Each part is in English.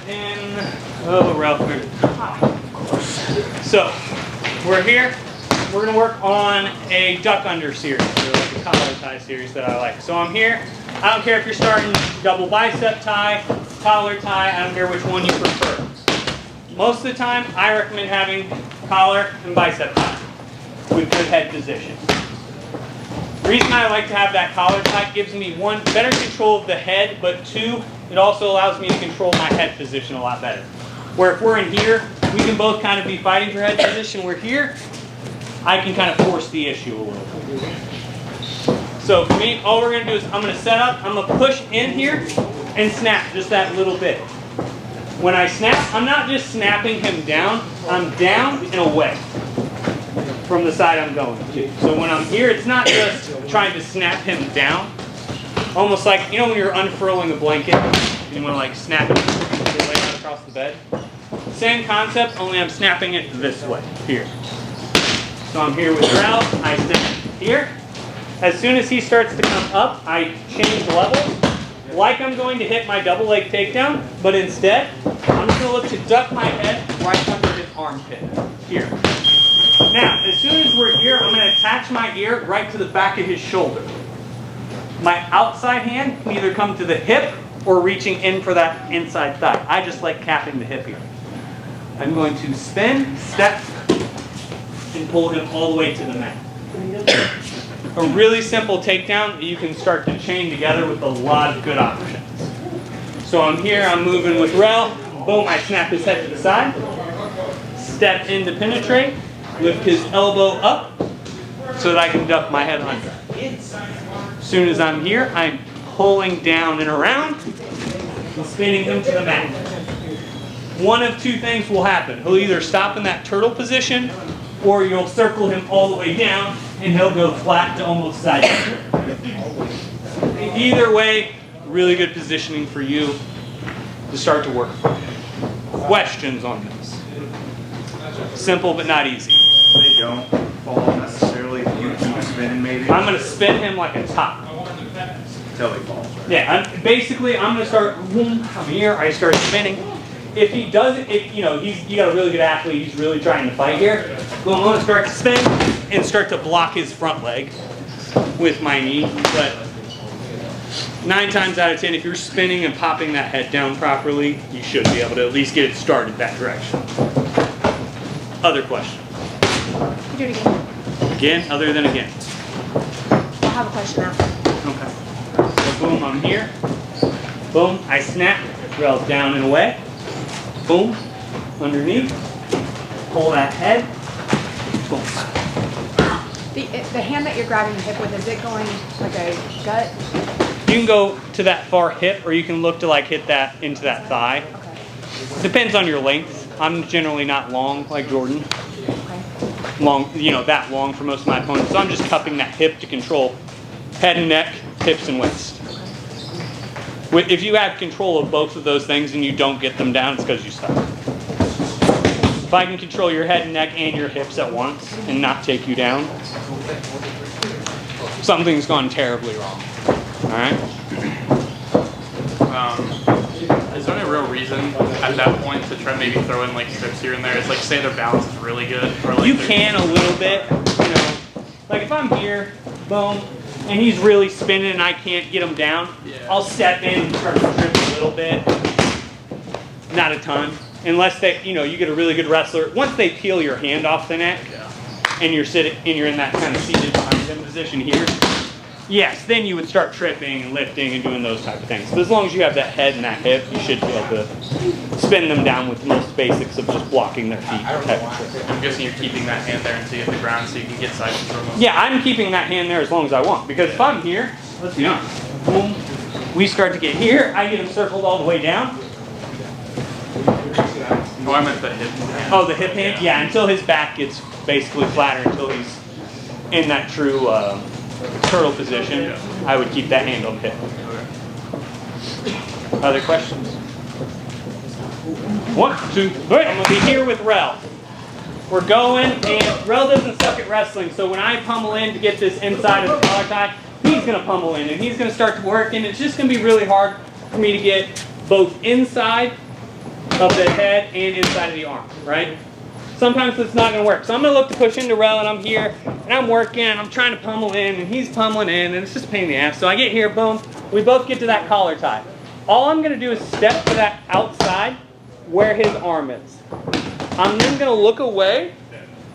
in, oh, Ralph. So, we're here. We're going to work on a duck under series, or like a collar tie series that I like. So I'm here. I don't care if you're starting double bicep tie, collar tie, I don't care which one you prefer. Most of the time, I recommend having collar and bicep tie with good head position. The reason I like to have that collar tie gives me, one, better control of the head, but two, it also allows me to control my head position a lot better. Where if we're in here, we can both kind of be fighting for head position. We're here, I can kind of force the issue a little bit. So for me, all we're going to do is I'm going to set up, I'm going to push in here and snap just that little bit. When I snap, I'm not just snapping him down, I'm down and away from the side I'm going to. So when I'm here, it's not just trying to snap him down. Almost like, you know when you're unfurling a blanket, you want to like snap it and lay it across the bed? Same concept, only I'm snapping it this way, here. So I'm here with Ralph, I snap here. As soon as he starts to come up, I change levels, like I'm going to hit my double leg takedown, but instead, I'm just going to look to duck my head right under his armpit, here. Now, as soon as we're here, I'm going to attach my ear right to the back of his shoulder. My outside hand can either come to the hip or reaching in for that inside thigh. I just like capping the hip here. I'm going to spin, step, and pull him all the way to the mat. A really simple takedown that you can start to chain together with a lot of good options. So I'm here, I'm moving with Rel. Boom, I snap his head to the side. Step in to penetrate. Lift his elbow up so that I can duck my head under. As soon as I'm here, I'm pulling down and around and spinning him to the mat. One of two things will happen. He'll either stop in that turtle position or you'll circle him all the way down and he'll go flat to almost side. Either way, really good positioning for you to start to work. Questions on this? Simple but not easy. They don't fall necessarily. You keep spinning maybe. I'm going to spin him like a top. Until he falls, right? Yeah, I'm going to start, I'm here, I start spinning. If he doesn't, you got a really good athlete, he's really trying to fight here. Well, I'm going to start to spin and start to block his front leg with my knee. But 9 times out of 10, if you're spinning and popping that head down properly, you should be able to at least get it started that direction. Other questions? Do it again. Again, other than again. I'll have a question after. Okay. So boom, I'm here. Boom, I snap, rails down and away. Boom, underneath. Pull that head. Boom. The hand that you're grabbing the hip with, is it going like a gut? You can go to that far hip, or you can look to like hit that into that thigh. Okay. Depends on your length. I'm generally not long like Jordan. Okay. Long, that long for most of my opponents. So I'm just cupping that hip to control head and neck, hips and waist. If you have control of both of those things and you don't get them down, it's because you suck. If I can control your head and neck and your hips at once and not take you down, something's gone terribly wrong. All right? Is there any real reason at that point to try to maybe throw in like strips here and there? It's like say their balance is really good, or like you can a little bit, like if I'm here, boom, and he's really spinning and I can't get him down, Yeah. I'll step in and start to strip a little bit. Not a ton, unless they, you get a really good wrestler. Once they peel your hand off the neck, and you're sitting, and you're in that kind of seated behind him position here. Yes, then you would start tripping and lifting and doing those type of things. But as long as you have that head and that hip, you should be able to spin them down with the most basics of just blocking their feet. I'm guessing you're keeping that hand there until you hit the ground so you can get side control. Yeah, I'm keeping that hand there as long as I want. Because if I'm here, let's be honest, boom, we start to get here, I get him circled all the way down. Oh, I meant the hip hand. Oh, the hip hand? Yeah, until his back gets basically flatter, until he's in that true turtle position, I would keep that hand on the hip. Other questions? 1, 2, 3. I'm going to be here with Rel. We're going, and Rel doesn't suck at wrestling, so when I pummel in to get this inside of the collar tie, he's going to pummel in, and he's going to start to work, and it's just going to be really hard for me to get both inside of the head and inside of the arm, right? Sometimes it's not gonna work. So I'm gonna look to push into Rel, and I'm here, and I'm working, and I'm trying to pummel in, and he's pummeling in, and it's just a pain in the ass. So I get here, boom, we both get to that collar tie. All I'm gonna do is step to that outside where his arm is. I'm then gonna look away,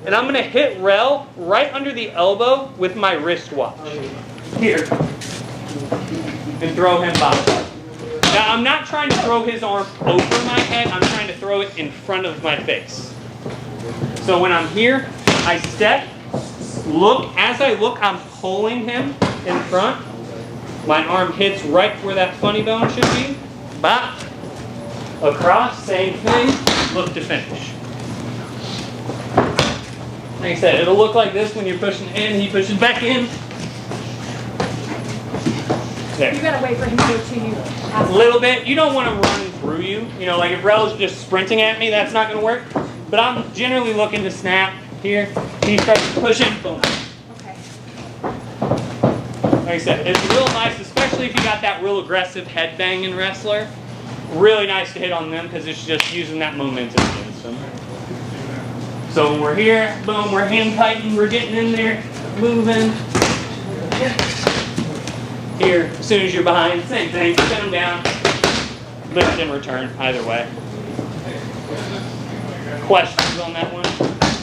and I'm gonna hit Rel right under the elbow with my wristwatch. Here. And throw him by. Now I'm not trying to throw his arm over my head, I'm trying to throw it in front of my face. So when I'm here, I step, look, as I look, I'm pulling him in front. My arm hits right where that funny bone should be. Bop. Across, same thing, look to finish. Like I said, it'll look like this when you're pushing in, he pushes back in. There. You gotta wait for him to go to you. A little bit. You don't want to run through you. You know, like if Rel's just sprinting at me, that's not going to work. But I'm generally looking to snap here. He starts pushing, boom. Okay. Like I said, it's real nice, especially if you got that real aggressive headbanging wrestler. Really nice to hit on them because it's just using that momentum against them. So when we're here, boom, we're hand tighten, we're getting in there, moving. Here, as soon as you're behind, same thing, set them down, lift and return, either way. Questions on that one?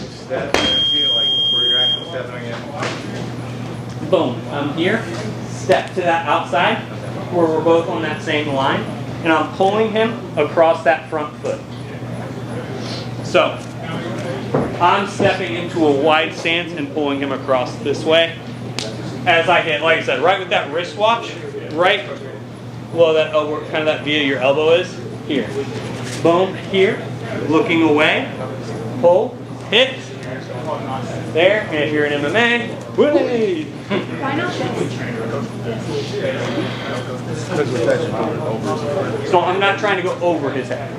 Step, I feel like where you're actually stepping in. Boom, I'm here, step to that outside, where we're both on that same line, and I'm pulling him across that front foot. So, I'm stepping into a wide stance and pulling him across this way. As I hit, like I said, right with that wristwatch, right below that elbow, kind of that via your elbow is, here. Boom, here, looking away, pull, hit, there, and if you're in MMA, whee! Why not this? So I'm not trying to go over his head.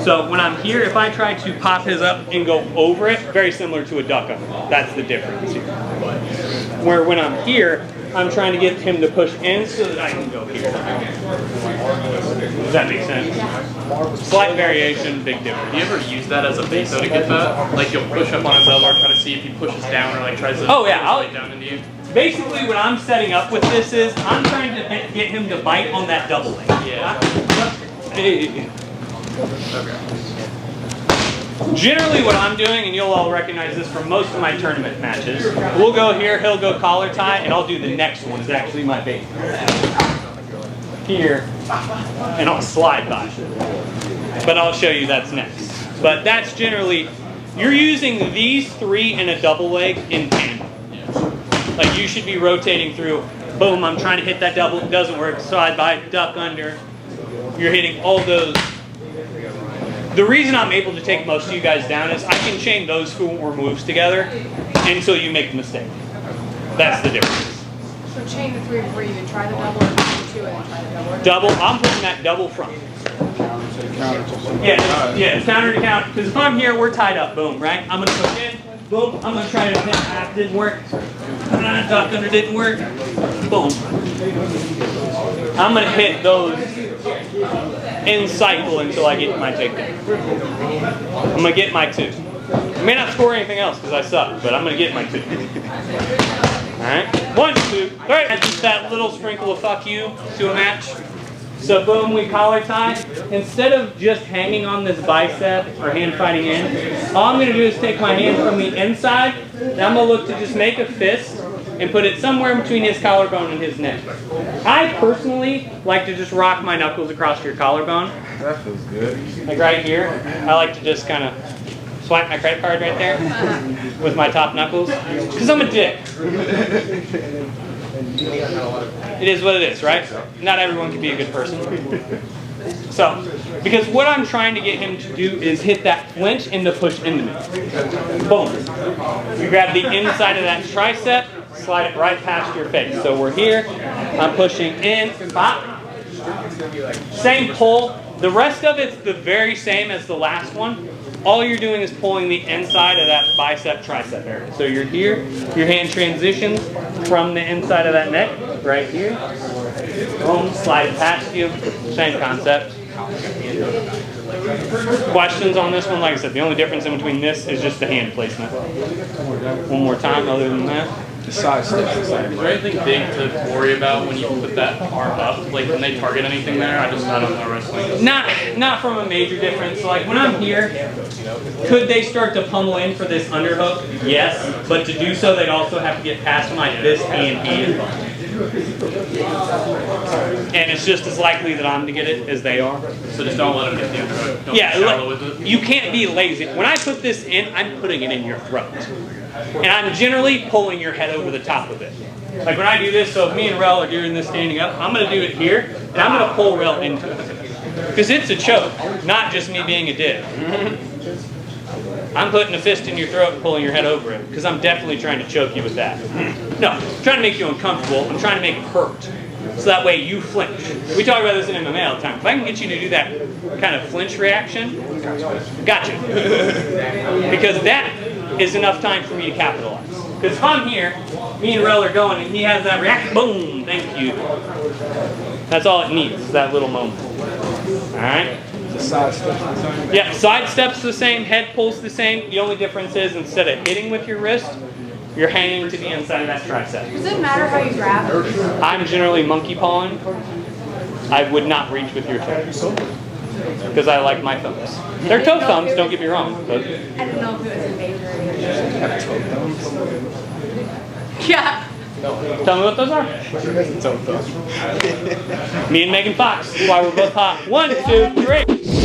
So when I'm here, if I try to pop his up and go over it, very similar to a duck under. That's the difference here. Where when I'm here, I'm trying to get him to push in so that I can go here. Does that make sense? Slight variation, big difference. Do you ever use that as a bait though to get that? Like you'll push up on his elbow, try to see if he pushes down or like tries to Oh, yeah, push down into you. Basically what I'm setting up with this is, I'm trying to get him to bite on that double leg. Yeah. Hey. Generally what I'm doing, and you'll all recognize this from most of my tournament matches, we'll go here, he'll go collar tie, and I'll do the next one, is actually my bait. Here, and I'll slide by. But I'll show you that's next. But that's generally, you're using these three in a double leg in tandem. Like you should be rotating through, boom, I'm trying to hit that double, it doesn't work, slide by, duck under. You're hitting all those. The reason I'm able to take most of you guys down is I can chain those four moves together until you make the mistake. That's the difference. So chain the three before you even try the double, or chain two and try the double. Double, I'm putting that double front. Yeah, it's counter to count. Because if I'm here, we're tied up. Boom, right? I'm going to push in. Boom. I'm going to try to hit half. Didn't work. Duck under didn't work. Boom. I'm going to hit those in cycle until I get my takedown. I'm going to get my two. I may not score anything else because I suck, but I'm going to get my two. Alright? 1, 2, 3. That's just that little sprinkle of fuck you to a match. So boom, we collar tie. Instead of just hanging on this bicep or hand fighting in, all I'm going to do is take my hand from the inside, and I'm going to look to just make a fist and put it somewhere between his collarbone and his neck. I personally like to just rock my knuckles across your collarbone. That feels good. Like right here. I like to just kind of swipe my credit card right there with my top knuckles. Because I'm a dick. It is what it is, right? Not everyone can be a good person. So, because what I'm trying to get him to do is hit that flinch and to push into me. Boom. You grab the inside of that tricep, slide it right past your face. So we're here, I'm pushing in, pop. Same pull. The rest of it's the very same as the last one. All you're doing is pulling the inside of that bicep tricep area. So you're here, your hand transitions from the inside of that neck, right here. Boom, slide it past you. Same concept. questions on this one, like I said, the only difference in between this is just the hand placement. One more time, other than that. The size stays the same. Is there anything big to worry about when you put that arm up? Like, can they target anything there? I don't know wrestling. Not from a major difference. Like when I'm here, could they start to pummel in for this underhook? Yes, but to do so, they'd also have to get past my fist and hand. And it's just as likely that I'm to get it as they are. So just don't let them get the underhook. Don't Yeah, be shallow with it. you can't be lazy. When I put this in, I'm putting it in your throat. And I'm generally pulling your head over the top of it. Like when I do this, so if me and Rel are doing this standing up, I'm going to do it here, and I'm going to pull Rel into it. Because it's a choke, not just me being a dick. I'm putting a fist in your throat and pulling your head over it, because I'm definitely trying to choke you with that. No, I'm trying to make you uncomfortable. I'm trying to make it hurt. So that way you flinch. We talk about this in MMA all the time. If I can get you to do that kind of flinch reaction, gotcha. Because that is enough time for me to capitalize. Because if I'm here, me and Rel are going, and he has that reaction, boom, thank you. That's all it needs, that little moment. Alright? The side steps the same. Yeah, side steps the same, head pulls the same. The only difference is instead of hitting with your wrist, you're hanging to the inside of that tricep. Does it matter how you grab? I'm generally monkey pawing. I would not reach with your toes. Because I like my thumbs. They're toe thumbs, don't get me wrong. But I didn't know if it was a major. Yeah. tell me what those are. Me and Megan Fox. That's why we're both hot. 1, 2, 3.